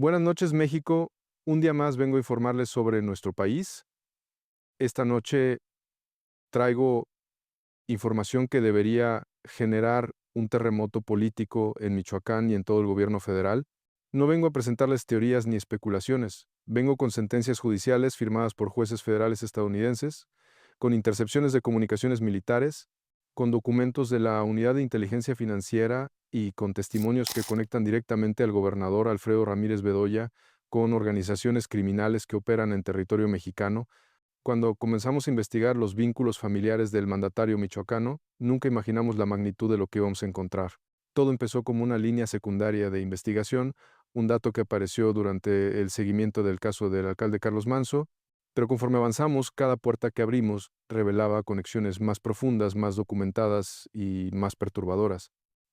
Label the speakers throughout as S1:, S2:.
S1: Buenas noches, México. Un día más vengo a informarles sobre nuestro país. Esta noche traigo información que debería generar un terremoto político en Michoacán y en todo el gobierno federal. No vengo a presentarles teorías ni especulaciones. Vengo con sentencias judiciales firmadas por jueces federales estadounidenses, con intercepciones de comunicaciones militares, con documentos de la Unidad de Inteligencia Financiera y con testimonios que conectan directamente al gobernador Alfredo Ramírez Bedoya con organizaciones criminales que operan en territorio mexicano. Cuando comenzamos a investigar los vínculos familiares del mandatario michoacano, nunca imaginamos la magnitud de lo que íbamos a encontrar. Todo empezó como una línea secundaria de investigación, un dato que apareció durante el seguimiento del caso del alcalde Carlos Manso, pero conforme avanzamos, cada puerta que abrimos revelaba conexiones más profundas, más documentadas y más perturbadoras.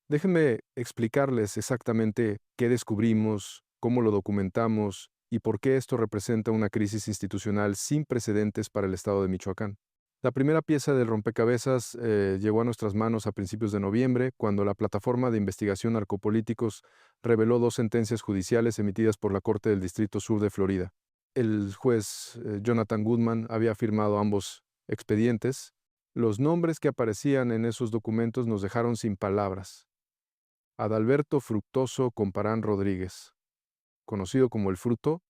S1: Déjenme explicarles exactamente qué descubrimos, cómo lo documentamos y por qué esto representa una crisis institucional sin precedentes para el estado de Michoacán. La primera pieza del rompecabezas llegó a nuestras manos a principios de noviembre, cuando la plataforma de investigación narcopolíticos reveló dos sentencias judiciales emitidas por la Corte del Distrito Sur de Florida. El juez Jonathan Goodman había firmado ambos expedientes. Los nombres que aparecían en esos documentos nos dejaron sin palabras. Adalberto Fructoso Comparán Rodríguez, conocido como El Fruto,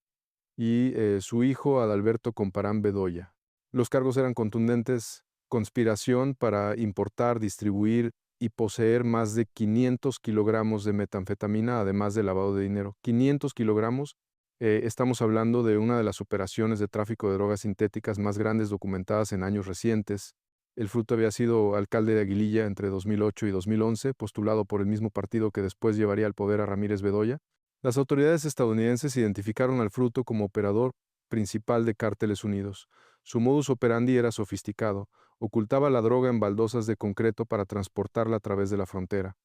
S1: y su hijo Adalberto Comparán Bedoya. Los cargos eran contundentes: conspiración para importar, distribuir y poseer más de 500 kilogramos de metanfetamina, además de lavado de dinero. 500 kilogramos. Estamos hablando de una de las operaciones de tráfico de drogas sintéticas más grandes documentadas en años recientes. El Fruto había sido alcalde de Aguililla entre 2008 y 2011, postulado por el mismo partido que después llevaría al poder a Ramírez Bedoya. Las autoridades estadounidenses identificaron al Fruto como operador principal de Cárteles Unidos. Su modus operandi era sofisticado: ocultaba la droga en baldosas de concreto para transportarla a través de la frontera.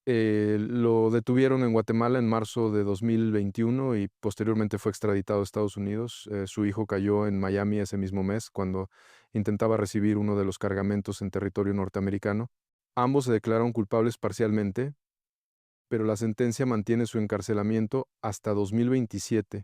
S1: Lo detuvieron en Guatemala en marzo de 2021 y posteriormente fue extraditado a Estados Unidos. Su hijo cayó en Miami ese mismo mes cuando intentaba recibir uno de los cargamentos en territorio norteamericano. Ambos se declararon culpables parcialmente, pero la sentencia mantiene su encarcelamiento hasta 2027,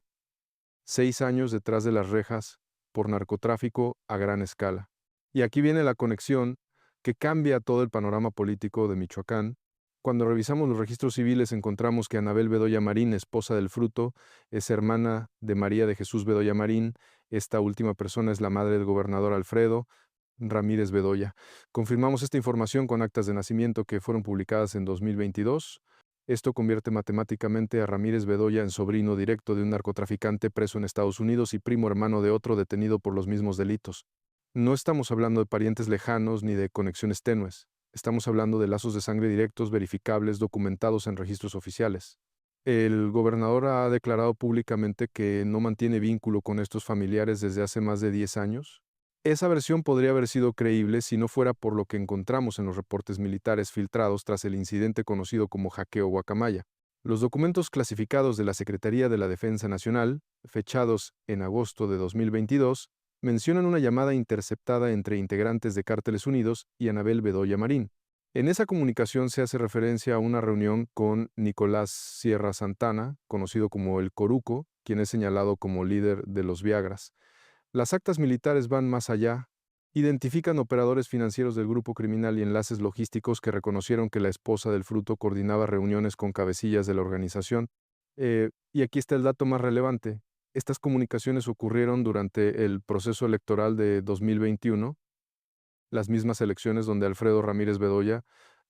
S1: 6 años detrás de las rejas por narcotráfico a gran escala. Y aquí viene la conexión que cambia todo el panorama político de Michoacán. Cuando revisamos los registros civiles encontramos que Anabel Bedoya Marín, esposa del Fruto, es hermana de María de Jesús Bedoya Marín. Esta última persona es la madre del gobernador Alfredo Ramírez Bedoya. Confirmamos esta información con actas de nacimiento que fueron publicadas en 2022. Esto convierte matemáticamente a Ramírez Bedoya en sobrino directo de un narcotraficante preso en Estados Unidos y primo hermano de otro detenido por los mismos delitos. No estamos hablando de parientes lejanos ni de conexiones tenues. Estamos hablando de lazos de sangre directos, verificables, documentados en registros oficiales. El gobernador ha declarado públicamente que no mantiene vínculo con estos familiares desde hace más de 10 años. Esa versión podría haber sido creíble si no fuera por lo que encontramos en los reportes militares filtrados tras el incidente conocido como Hackeo Guacamaya. Los documentos clasificados de la Secretaría de la Defensa Nacional, fechados en agosto de 2022, mencionan una llamada interceptada entre integrantes de Cárteles Unidos y Anabel Bedoya Marín. En esa comunicación se hace referencia a una reunión con Nicolás Sierra Santana, conocido como el Coruco, quien es señalado como líder de los Viagras. Las actas militares van más allá. Identifican operadores financieros del grupo criminal y enlaces logísticos que reconocieron que la esposa del Fruto coordinaba reuniones con cabecillas de la organización. Y aquí está el dato más relevante. Estas comunicaciones ocurrieron durante el proceso electoral de 2021, las mismas elecciones donde Alfredo Ramírez Bedoya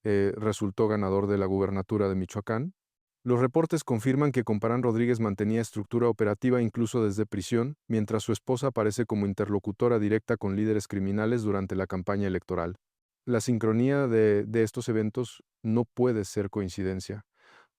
S1: resultó ganador de la gubernatura de Michoacán. Los reportes confirman que Comparán Rodríguez mantenía estructura operativa incluso desde prisión, mientras su esposa aparece como interlocutora directa con líderes criminales durante la campaña electoral. La sincronía de estos eventos no puede ser coincidencia.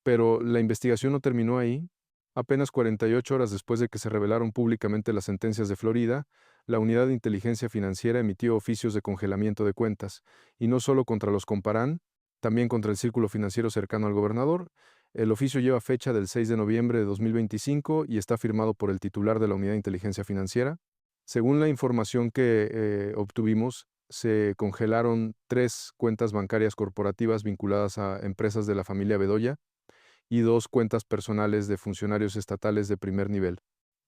S1: Pero la investigación no terminó ahí. Apenas 48 horas después de que se revelaron públicamente las sentencias de Florida, la Unidad de Inteligencia Financiera emitió oficios de congelamiento de cuentas, y no solo contra los Comparán, también contra el círculo financiero cercano al gobernador. El oficio lleva fecha del 6 de noviembre de 2025 y está firmado por el titular de la Unidad de Inteligencia Financiera. Según la información que obtuvimos, se congelaron 3 cuentas bancarias corporativas vinculadas a empresas de la familia Bedoya, y 2 cuentas personales de funcionarios estatales de primer nivel.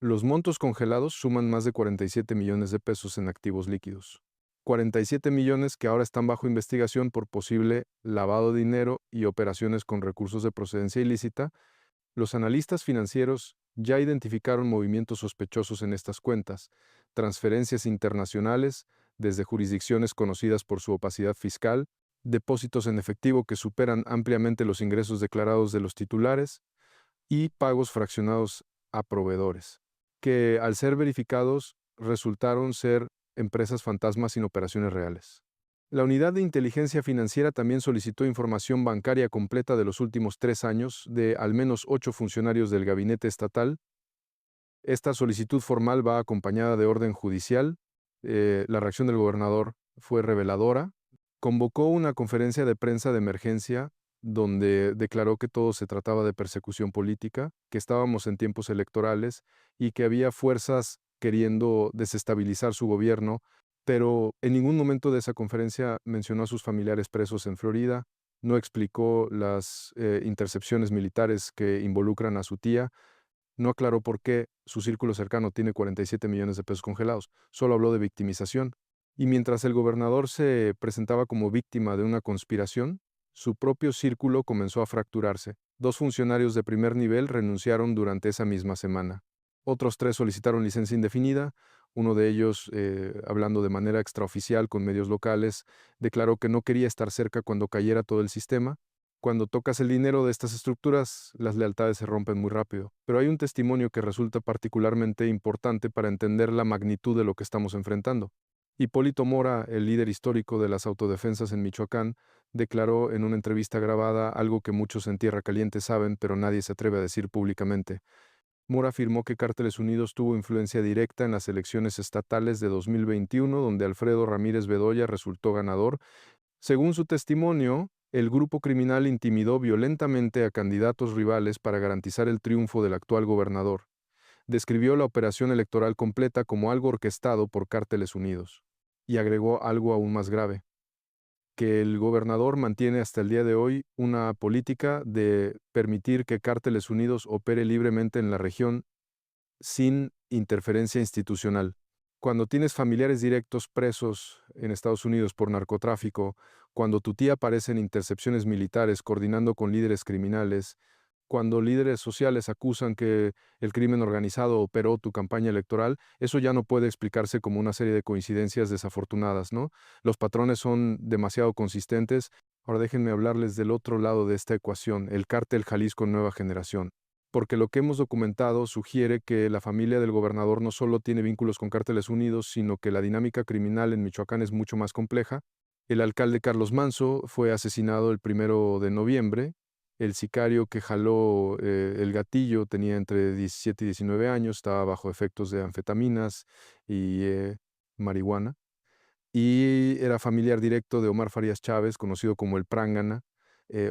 S1: Los montos congelados suman más de 47 millones de pesos en activos líquidos. 47 millones que ahora están bajo investigación por posible lavado de dinero y operaciones con recursos de procedencia ilícita. Los analistas financieros ya identificaron movimientos sospechosos en estas cuentas, transferencias internacionales desde jurisdicciones conocidas por su opacidad fiscal, depósitos en efectivo que superan ampliamente los ingresos declarados de los titulares y pagos fraccionados a proveedores, que al ser verificados resultaron ser empresas fantasmas sin operaciones reales. La Unidad de Inteligencia Financiera también solicitó información bancaria completa de los últimos 3 años de al menos 8 funcionarios del gabinete estatal. Esta solicitud formal va acompañada de orden judicial. La reacción del gobernador fue reveladora. Convocó una conferencia de prensa de emergencia donde declaró que todo se trataba de persecución política, que estábamos en tiempos electorales y que había fuerzas queriendo desestabilizar su gobierno, pero en ningún momento de esa conferencia mencionó a sus familiares presos en Florida, no explicó las intercepciones militares que involucran a su tía, no aclaró por qué su círculo cercano tiene 47 millones de pesos congelados, solo habló de victimización. Y mientras el gobernador se presentaba como víctima de una conspiración, su propio círculo comenzó a fracturarse. 2 funcionarios de primer nivel renunciaron durante esa misma semana. Otros 3 solicitaron licencia indefinida. Uno de ellos, hablando de manera extraoficial con medios locales, declaró que no quería estar cerca cuando cayera todo el sistema. Cuando tocas el dinero de estas estructuras, las lealtades se rompen muy rápido. Pero hay un testimonio que resulta particularmente importante para entender la magnitud de lo que estamos enfrentando. Hipólito Mora, el líder histórico de las autodefensas en Michoacán, declaró en una entrevista grabada algo que muchos en Tierra Caliente saben, pero nadie se atreve a decir públicamente. Mora afirmó que Cárteles Unidos tuvo influencia directa en las elecciones estatales de 2021, donde Alfredo Ramírez Bedoya resultó ganador. Según su testimonio, el grupo criminal intimidó violentamente a candidatos rivales para garantizar el triunfo del actual gobernador. Describió la operación electoral completa como algo orquestado por Cárteles Unidos. Y agregó algo aún más grave, que el gobernador mantiene hasta el día de hoy una política de permitir que Cárteles Unidos opere libremente en la región sin interferencia institucional. Cuando tienes familiares directos presos en Estados Unidos por narcotráfico, cuando tu tía aparece en intercepciones militares coordinando con líderes criminales, cuando líderes sociales acusan que el crimen organizado operó tu campaña electoral, eso ya no puede explicarse como una serie de coincidencias desafortunadas, ¿no? Los patrones son demasiado consistentes. Ahora déjenme hablarles del otro lado de esta ecuación, el cártel Jalisco Nueva Generación, porque lo que hemos documentado sugiere que la familia del gobernador no solo tiene vínculos con Cárteles Unidos, sino que la dinámica criminal en Michoacán es mucho más compleja. El alcalde Carlos Manso fue asesinado el 1 de noviembre. El sicario que jaló el gatillo tenía entre 17 y 19 años, estaba bajo efectos de anfetaminas y marihuana, y era familiar directo de Omar Farías Chávez, conocido como el Prángana,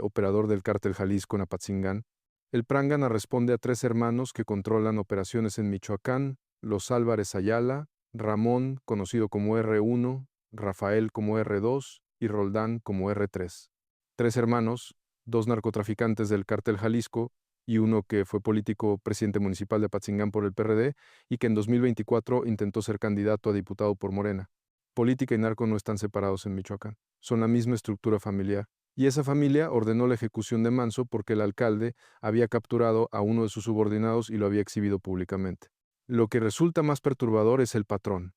S1: operador del cártel Jalisco en Apatzingán. El Prángana responde a 3 hermanos que controlan operaciones en Michoacán: los Álvarez Ayala, Ramón, conocido como R1, Rafael como R2 y Roldán como R3. 3 hermanos, 2 narcotraficantes del cártel Jalisco y uno que fue político presidente municipal de Apatzingán por el PRD y que en 2024 intentó ser candidato a diputado por Morena. Política y narco no están separados en Michoacán, son la misma estructura familiar. Y esa familia ordenó la ejecución de Manso porque el alcalde había capturado a uno de sus subordinados y lo había exhibido públicamente. Lo que resulta más perturbador es el patrón.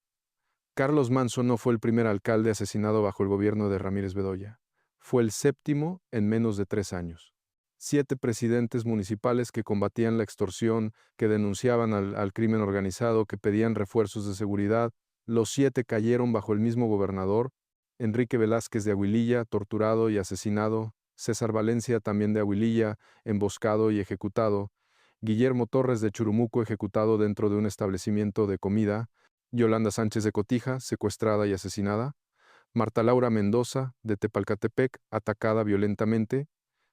S1: Carlos Manso no fue el primer alcalde asesinado bajo el gobierno de Ramírez Bedoya. Fue el 7º en menos de 3 años. 7 presidentes municipales que combatían la extorsión, que denunciaban al crimen organizado, que pedían refuerzos de seguridad. Los 7 cayeron bajo el mismo gobernador. Enrique Velázquez de Aguililla, torturado y asesinado. César Valencia, también de Aguililla, emboscado y ejecutado. Guillermo Torres de Churumuco, ejecutado dentro de un establecimiento de comida. Yolanda Sánchez de Cotija, secuestrada y asesinada. Marta Laura Mendoza, de Tepalcatepec, atacada violentamente.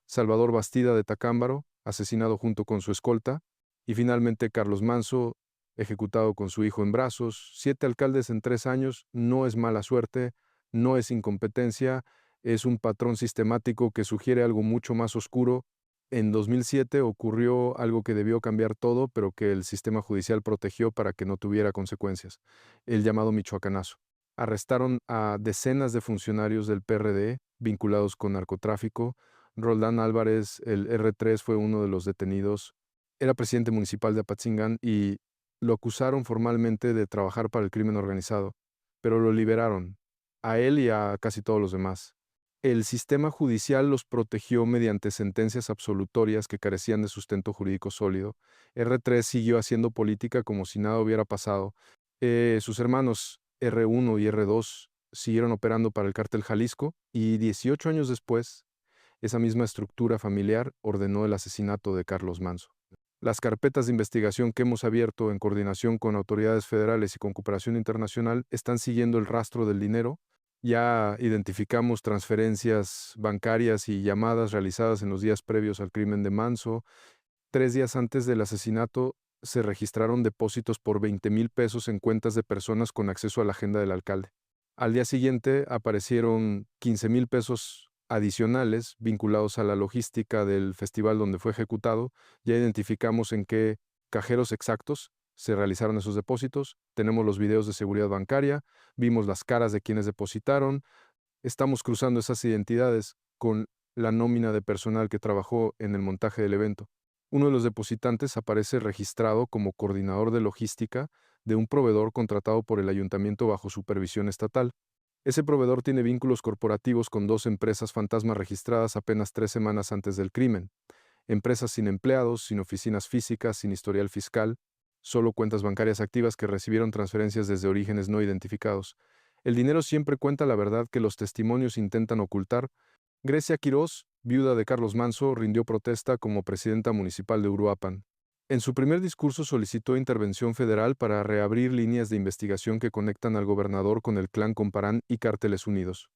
S1: Salvador Bastida de Tacámbaro, asesinado junto con su escolta. Y finalmente Carlos Manso, ejecutado con su hijo en brazos. 7 alcaldes en 3 años no es mala suerte, no es incompetencia, es un patrón sistemático que sugiere algo mucho más oscuro, En 2007 ocurrió algo que debió cambiar todo, pero que el sistema judicial protegió para que no tuviera consecuencias, el llamado Michoacanazo. Arrestaron a decenas de funcionarios del PRD vinculados con narcotráfico. Roldán Álvarez, el R3, fue uno de los detenidos. Era presidente municipal de Apatzingán y lo acusaron formalmente de trabajar para el crimen organizado, pero lo liberaron, a él y a casi todos los demás. El sistema judicial los protegió mediante sentencias absolutorias que carecían de sustento jurídico sólido. R3 siguió haciendo política como si nada hubiera pasado. Sus hermanos R1 y R2 siguieron operando para el cártel Jalisco y 18 años después, esa misma estructura familiar ordenó el asesinato de Carlos Manso. Las carpetas de investigación que hemos abierto en coordinación con autoridades federales y con cooperación internacional están siguiendo el rastro del dinero. Ya identificamos transferencias bancarias y llamadas realizadas en los días previos al crimen de Manso. 3 días antes del asesinato se registraron depósitos por 20,000 pesos en cuentas de personas con acceso a la agenda del alcalde. Al día siguiente aparecieron 15,000 pesos adicionales vinculados a la logística del festival donde fue ejecutado. Ya identificamos en qué cajeros exactos se realizaron esos depósitos. Tenemos los videos de seguridad bancaria, vimos las caras de quienes depositaron. Estamos cruzando esas identidades con la nómina de personal que trabajó en el montaje del evento. Uno de los depositantes aparece registrado como coordinador de logística de un proveedor contratado por el ayuntamiento bajo supervisión estatal. Ese proveedor tiene vínculos corporativos con 2 empresas fantasmas registradas apenas 3 semanas antes del crimen. Empresas sin empleados, sin oficinas físicas, sin historial fiscal, solo cuentas bancarias activas que recibieron transferencias desde orígenes no identificados. El dinero siempre cuenta la verdad que los testimonios intentan ocultar. Grecia Quirós, viuda de Carlos Manso, rindió protesta como presidenta municipal de Uruapan. En su primer discurso solicitó intervención federal para reabrir líneas de investigación que conectan al gobernador con el clan Comparán y Cárteles Unidos.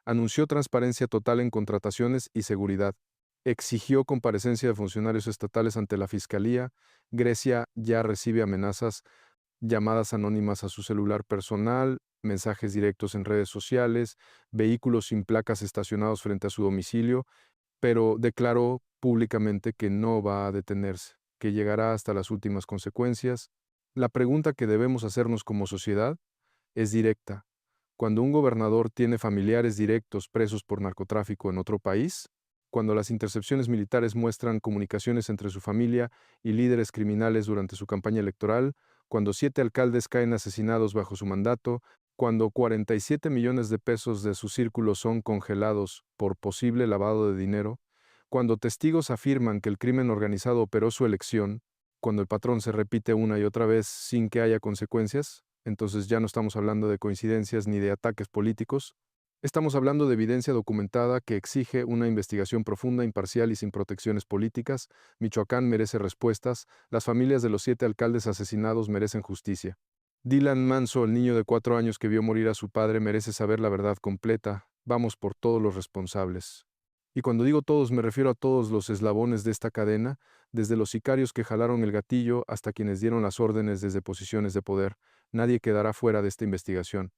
S1: Anunció transparencia total en contrataciones y seguridad. Exigió comparecencia de funcionarios estatales ante la Fiscalía. Grecia ya recibe amenazas, llamadas anónimas a su celular personal, mensajes directos en redes sociales, vehículos sin placas estacionados frente a su domicilio, pero declaró públicamente que no va a detenerse, que llegará hasta las últimas consecuencias. La pregunta que debemos hacernos como sociedad es directa. Cuando un gobernador tiene familiares directos presos por narcotráfico en otro país, cuando las intercepciones militares muestran comunicaciones entre su familia y líderes criminales durante su campaña electoral, cuando 7 alcaldes caen asesinados bajo su mandato, cuando 47 millones de pesos de su círculo son congelados por posible lavado de dinero, cuando testigos afirman que el crimen organizado operó su elección, cuando el patrón se repite una y otra vez sin que haya consecuencias, entonces ya no estamos hablando de coincidencias ni de ataques políticos, estamos hablando de evidencia documentada que exige una investigación profunda, imparcial y sin protecciones políticas. Michoacán merece respuestas, las familias de los 7 alcaldes asesinados merecen justicia. Dylan Manso, el niño de 4 años que vio morir a su padre, merece saber la verdad completa. Vamos por todos los responsables. Y cuando digo todos, me refiero a todos los eslabones de esta cadena, desde los sicarios que jalaron el gatillo hasta quienes dieron las órdenes desde posiciones de poder. Nadie quedará fuera de esta investigación.